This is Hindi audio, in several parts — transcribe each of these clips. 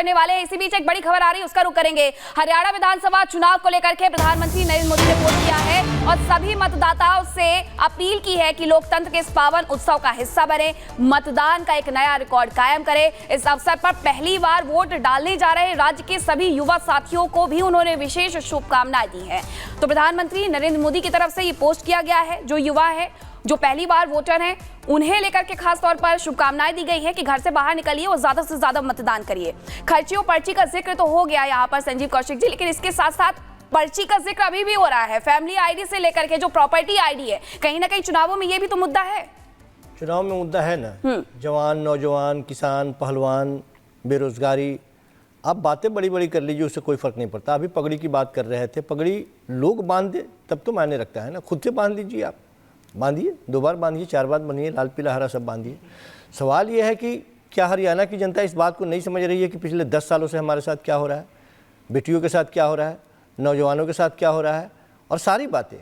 करने वाले हैं। इसी बीच एक बड़ी खबर आ रही है, उसका रुख करेंगे। हरियाणा विधानसभा चुनाव को लेकर के प्रधानमंत्री नरेंद्र मोदी ने पोस्ट किया है और सभी मतदाताओं से अपील की है कि लोकतंत्र के इस पावन उत्सव का हिस्सा बने, मतदान का एक नया रिकॉर्ड कायम करें। इस अवसर पर पहली बार वोट डालने जा रहे राज्य के सभी युवा साथियों को भी उन्होंने विशेष शुभकामनाएं दी हैं। तो प्रधानमंत्री नरेंद्र मोदी की तरफ से ये पोस्ट किया गया है। जो युवा है, जो पहली बार वोटर हैं, उन्हें लेकर के खास तौर पर शुभकामनाएं दी गई हैं कि घर से बाहर निकलिए और ज्यादा से ज्यादा मतदान करिए। खर्ची और पर्ची का जिक्र तो हो गया यहाँ पर संजीव कौशिक जी, लेकिन इसके साथ साथ पर्ची का जिक्र अभी भी हो रहा है। फैमिली आईडी से लेकर के जो प्रॉपर्टी आईडी है, कहीं ना कहीं चुनावों में ये भी तो मुद्दा है। चुनाव में मुद्दा है ना, जवान, नौजवान, किसान, पहलवान, बेरोजगारी। आप बातें बड़ी बड़ी कर लीजिए, उससे कोई फर्क नहीं पड़ता। अभी पगड़ी की बात कर रहे थे, पगड़ी लोग बांध दे तब तो मायने रखता है ना। खुद से बांध लीजिए, आप बांधिए, 2 बार बांधिए, 4 बार बांधिए, लाल पीला हरा सब बांधिए। सवाल यह है कि क्या हरियाणा की जनता इस बात को नहीं समझ रही है कि पिछले 10 सालों से हमारे साथ क्या हो रहा है, बेटियों के साथ क्या हो रहा है, नौजवानों के साथ क्या हो रहा है, और सारी बातें।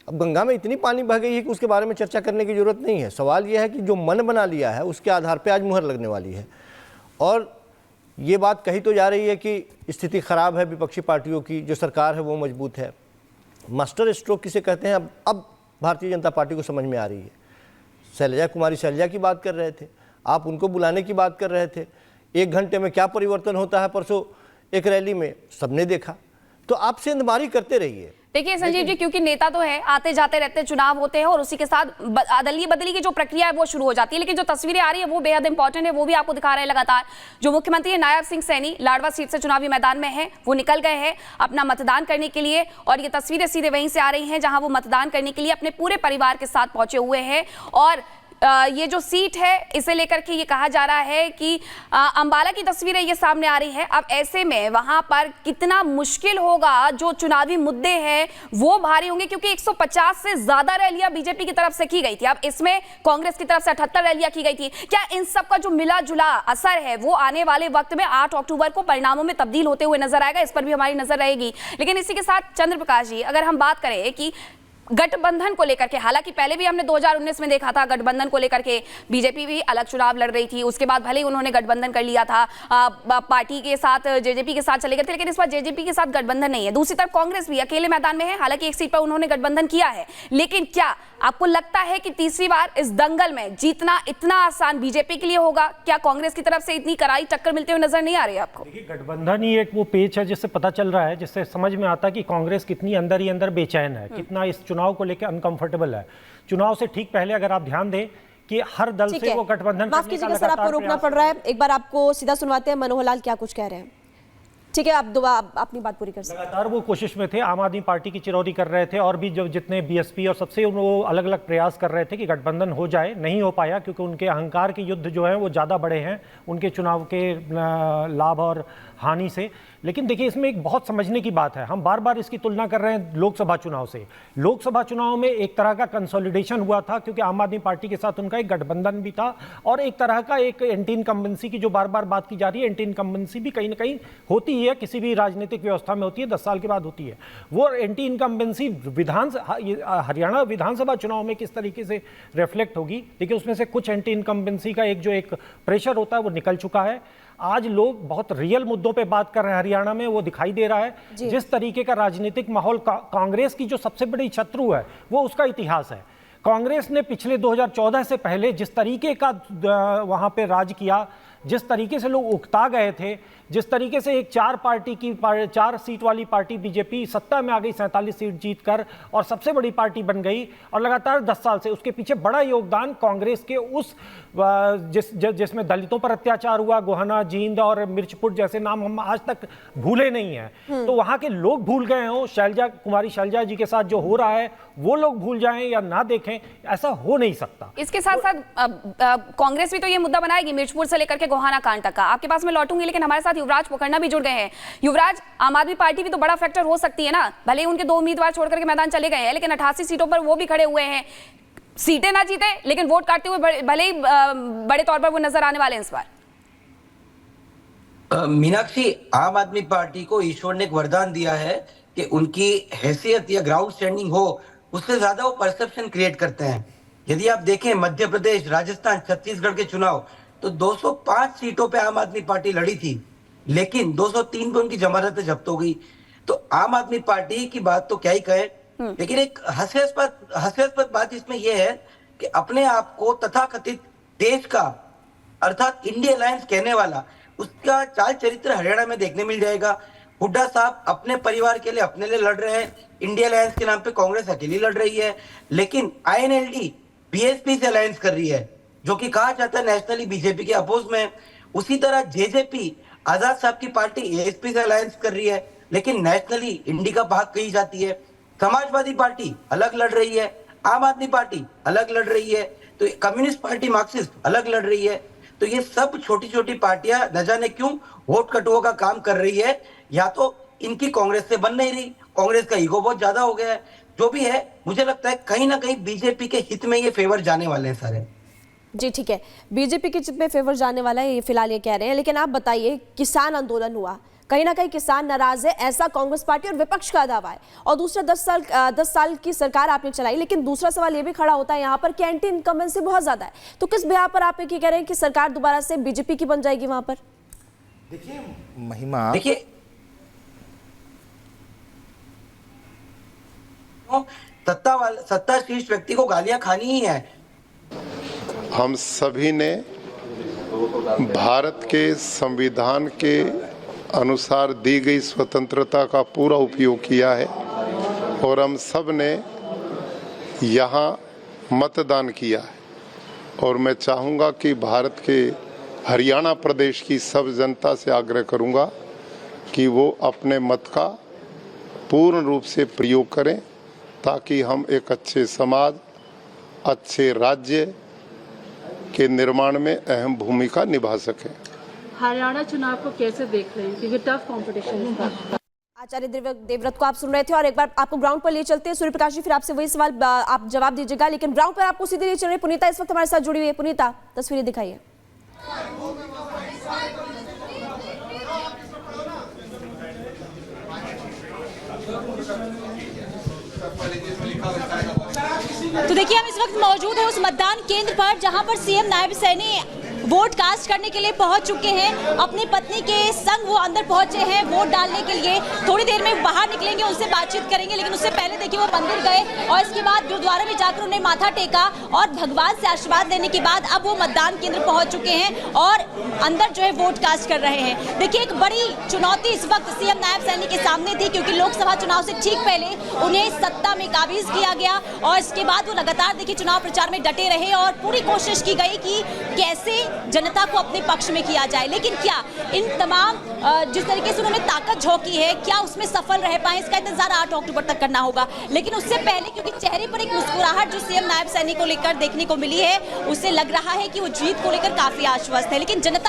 अब गंगा में इतनी पानी बह गई है कि उसके बारे में चर्चा करने की जरूरत नहीं है। सवाल यह है कि जो मन बना लिया है उसके आधार पर आज मुहर लगने वाली है। और ये बात कही तो जा रही है कि स्थिति खराब है विपक्षी पार्टियों की, जो सरकार है वो मजबूत है। मास्टर स्ट्रोक किसे कहते हैं अब भारतीय जनता पार्टी को समझ में आ रही है। शैलजा कुमारी शैलजा की बात कर रहे थे, आप उनको बुलाने की बात कर रहे थे। 1 घंटे में क्या परिवर्तन होता है परसों एक रैली में सबने देखा। तो आप सेंधमारी करते रहिए। देखिए संजीव जी, क्योंकि नेता तो है, आते जाते रहते चुनाव होते हैं और उसी के साथ अदली बदली की जो प्रक्रिया है वो शुरू हो जाती है। लेकिन जो तस्वीरें आ रही है वो बेहद इंपॉर्टेंट है, वो भी आपको दिखा रहे हैं लगातार। जो मुख्यमंत्री है नायब सिंह सैनी लाडवा सीट से चुनावी मैदान में है, वो निकल गए हैं अपना मतदान करने के लिए। और ये तस्वीरें सीधे वहीं से आ रही हैं जहां वो मतदान करने के लिए अपने पूरे परिवार के साथ पहुंचे हुए हैं। और ये जो सीट है इसे लेकर के ये कहा जा रहा है कि अंबाला की तस्वीरें ये सामने आ रही है। अब ऐसे में वहां पर कितना मुश्किल होगा, जो चुनावी मुद्दे हैं वो भारी होंगे, क्योंकि 150 से ज्यादा रैलियां बीजेपी की तरफ से की गई थी। अब इसमें कांग्रेस की तरफ से 78 रैलियां की गई थी। क्या इन सब का जो मिला जुला असर है वो आने वाले वक्त में 8 अक्टूबर को परिणामों में तब्दील होते हुए नजर आएगा? इस पर भी हमारी नजर रहेगी। लेकिन इसी के साथ चंद्र प्रकाश जी, अगर हम बात करें कि गठबंधन को लेकर के, हालांकि पहले भी हमने 2019 में देखा था गठबंधन को लेकर के बीजेपी भी अलग चुनाव लड़ रही थी। उसके बाद भले ही उन्होंने गठबंधन कर लिया था, पार्टी के साथ जेजेपी के साथ चले गए थे, लेकिन इस बार जेजेपी के साथ गठबंधन नहीं है। दूसरी तरफ कांग्रेस भी अकेले मैदान में है, हालांकि एक सीट पर उन्होंने गठबंधन किया है। लेकिन क्या आपको लगता है कि तीसरी बार इस दंगल में जीतना इतना आसान बीजेपी के लिए होगा? क्या कांग्रेस की तरफ से इतनी करारी टक्कर मिलते हुए नजर नहीं आ रही है आपको? देखिए, गठबंधन ही एक वो पेच है जिससे पता चल रहा है, जिससे समझ में आता है कि कांग्रेस कितनी अंदर ही अंदर बेचैन है, कितना इस चुनाव को लेकर अनकंफर्टेबल है। चुनाव से ठीक पहले अगर आप ध्यान दें कि हर दल से वो गठबंधन, माफ कीजिएगा सर, आपको रोकना पड़ रहा है। एक बार आपको सीधा सुनवाते हैं। मनोहर लाल क्या कुछ कह रहे हैं? ठीक है, आप दोबारा अपनी बात पूरी कर सकते हैं। लगातार वो कोशिश में थे, आम आदमी पार्टी की चिरौरी कर रहे थे और भी जो जितने बीएसपी और सबसे वो अलग अलग प्रयास कर रहे थे कि गठबंधन हो जाए। नहीं हो पाया क्योंकि उनके अहंकार के युद्ध जो है वो ज़्यादा बड़े हैं उनके चुनाव के लाभ और हानि से। लेकिन देखिए, इसमें एक बहुत समझने की बात है। हम बार बार इसकी तुलना कर रहे हैं लोकसभा चुनाव से। लोकसभा चुनाव में एक तरह का कंसोलिडेशन हुआ था क्योंकि आम आदमी पार्टी के साथ उनका एक गठबंधन भी था और एक तरह का एक एंटी इनकम्बेंसी की जो बार बार बात की जा रही है, एंटी इनकम्बेंसी भी कहीं ना कहीं होती ही है, किसी भी राजनीतिक व्यवस्था में होती है, 10 साल के बाद होती है। वो एंटी इनकम्बेंसी हरियाणा विधानसभा चुनाव में किस तरीके से रिफ्लेक्ट होगी, देखिए उसमें से कुछ एंटी इनकम्बेंसी का एक जो एक प्रेशर होता है वो निकल चुका है। आज लोग बहुत रियल मुद्दों पे बात कर रहे हैं हरियाणा में, वो दिखाई दे रहा है। जिस तरीके का राजनीतिक माहौल कांग्रेस की जो सबसे बड़ी शत्रु है वो उसका इतिहास है। कांग्रेस ने पिछले 2014 से पहले जिस तरीके का वहां पे राज किया, जिस तरीके से लोग उकता गए थे, जिस तरीके से एक 4 सीट वाली पार्टी बीजेपी सत्ता में आ गई 47 सीट जीतकर और सबसे बड़ी पार्टी बन गई और लगातार 10 साल से उसके पीछे बड़ा योगदान कांग्रेस के उस जिसमें दलितों पर अत्याचार हुआ, गोहाना, जींद और मिर्चपुर जैसे नाम हम आज तक भूले नहीं हैं। तो वहां के लोग भूल गए हों, शैलजा कुमारी शैलजा जी के साथ जो हो रहा है वो लोग भूल जाएं या ना देखें, ऐसा हो नहीं सकता। इसके साथ साथ कांग्रेस भी तो ये मुद्दा बनाएगी मिर्चपुर से लेकर के गोहाना कांड तक का। आपके पास मैं लौटूंगी, लेकिन हमारे साथ युवराज पोखरना भी जुड़ गए हैं। युवराज, आम आदमी पार्टी भी तो बड़ा फैक्टर हो सकती है ना? भले ही उनके 2 उम्मीदवार छोड़कर के मैदान चले गए हैं, लेकिन 88 सीटों पर वो भी खड़े हुए हैं। सीटें ना जीते लेकिन वोट काटते हुए भले ही बड़े तौर पर वो नजर आने वाले हैं इस बार। मीनाक्षी, आम आदमी पार्टी को ईश्वर ने एक वरदान दिया है कि उनकी हैसियत या ग्राउंड स्टैंडिंग हो, उससे ज्यादा वो परसेप्शन क्रिएट करते हैं। यदि आप देखें मध्य प्रदेश, राजस्थान, छत्तीसगढ़ के चुनाव, तो 205 सीटों पे आम आदमी पार्टी लड़ी थी लेकिन 203 पे उनकी जमानत जब्त हो गई। तो आम आदमी पार्टी की बात तो क्या ही कहे, लेकिन एक हास्यास्पद बात इसमें यह है कि अपने आप को तथाकथित देश का अर्थात इंडिया अलायंस कहने वाला, उसका चाल चरित्र हरियाणा में देखने मिल जाएगा। हुड्डा साहब अपने परिवार के लिए, अपने लिए लड़ रहे हैं, इंडिया अलायंस के नाम पे कांग्रेस अकेली लड़ रही है, लेकिन आईएनएलडी बीएसपी से अलायंस कर रही है, जो कि कहा जाता है नेशनली बीजेपी के अपोज में। उसी तरह जेजेपी आजाद साहब की पार्टी एएसपी से अलायंस कर रही है, लेकिन नेशनली इंडी का भाग कही जाती है। समाजवादी पार्टी अलग लड़ रही है, आम आदमी पार्टी अलग लड़ रही है, तो कम्युनिस्ट पार्टी मार्क्सिस्ट अलग लड़ रही है। तो ये सब छोटी छोटी पार्टियां न जाने क्यों वोट कटुओं का काम कर रही है। या तो इनकी कांग्रेस से बन नहीं रही, कांग्रेस का ईगो बहुत ज्यादा हो गया है, जो भी है मुझे लगता है कहीं ना कहीं बीजेपी के हित में ये फेवर जाने वाले हैं सारे। जी ठीक है, बीजेपी के चित में फेवर जाने वाला है, ये फिलहाल ये कह रहे हैं। लेकिन आप बताइए, किसान आंदोलन हुआ, कहीं ना कहीं किसान नाराज है, ऐसा कांग्रेस पार्टी और विपक्ष का दावा है, और दूसरा 10 साल की सरकार आपने चलाई। लेकिन दूसरा सवाल ये भी खड़ा होता है यहाँ पर कि एंटी इनकम्बेंसी बहुत ज्यादा है, तो किस बिहार पर आप ये कह रहे हैं कि सरकार दोबारा से बीजेपी की बन जाएगी वहां पर? देखिए महिमा, देखिए सत्ता शीर्ष व्यक्ति को गालियां खानी ही है। हम सभी ने भारत के संविधान के अनुसार दी गई स्वतंत्रता का पूरा उपयोग किया है और हम सब ने यहाँ मतदान किया है। और मैं चाहूँगा कि भारत के हरियाणा प्रदेश की सब जनता से आग्रह करूँगा कि वो अपने मत का पूर्ण रूप से प्रयोग करें, ताकि हम एक अच्छे समाज, अच्छे राज्य के निर्माण में अहम भूमिका निभा सकें। हरियाणा चुनाव को कैसे देख रहे हैं, क्योंकि टफ कंपटीशन है। आचार्य देवव्रत को आप सुन रहे थे, और एक बार आपको ग्राउंड पर ले चलते हैं। सूर्य प्रकाश जी, फिर आपसे वही सवाल आप जवाब दीजिएगा, लेकिन ग्राउंड पर आपको सीधे ले चल रहे पुनीता इस वक्त हमारे साथ जुड़ी हुई है। पुनीता, तस्वीरें दिखाइए। तो देखिए, हम इस वक्त मौजूद है उस मतदान केंद्र पर जहां पर CM Nayab Saini vote cast करने के लिए पहुंच चुके हैं। अपनी पत्नी के संग वो अंदर पहुंचे हैं वोट डालने के लिए। थोड़ी देर में बाहर निकलेंगे, उनसे बातचीत करेंगे, लेकिन उससे पहले देखिए वो मंदिर गए और इसके बाद गुरुद्वारा में जाकर उन्हें माथा टेका और भगवान से आशीर्वाद लेने के बाद अब वो मतदान केंद्र पहुंच चुके हैं और अंदर जो है वोट कास्ट कर रहे हैं। देखिए, एक बड़ी चुनौती इस वक्त सीएम नायब सैनी के सामने थी, क्योंकि लोकसभा चुनाव से ठीक पहले उन्हें सत्ता में काबिज किया गया और इसके बाद वो लगातार देखिए चुनाव प्रचार में डटे रहे और पूरी कोशिश की गई कि कैसे जनता को अपने पक्ष में किया जाए। लेकिन क्या इन तमाम जिस तरीके से उन्होंने ताकत झोंकी है, क्या उसमें सफल रह पाए, इसका इंतजार 8 अक्टूबर तक करना होगा। लेकिन उससे पहले, क्योंकि चेहरे पर एक मुस्कुराहट जो सीएम नायब सैनी को लेकर देखने को मिली है, उससे लग रहा है कि वो जीत को लेकर काफी आश्वस्त है। लेकिन जनता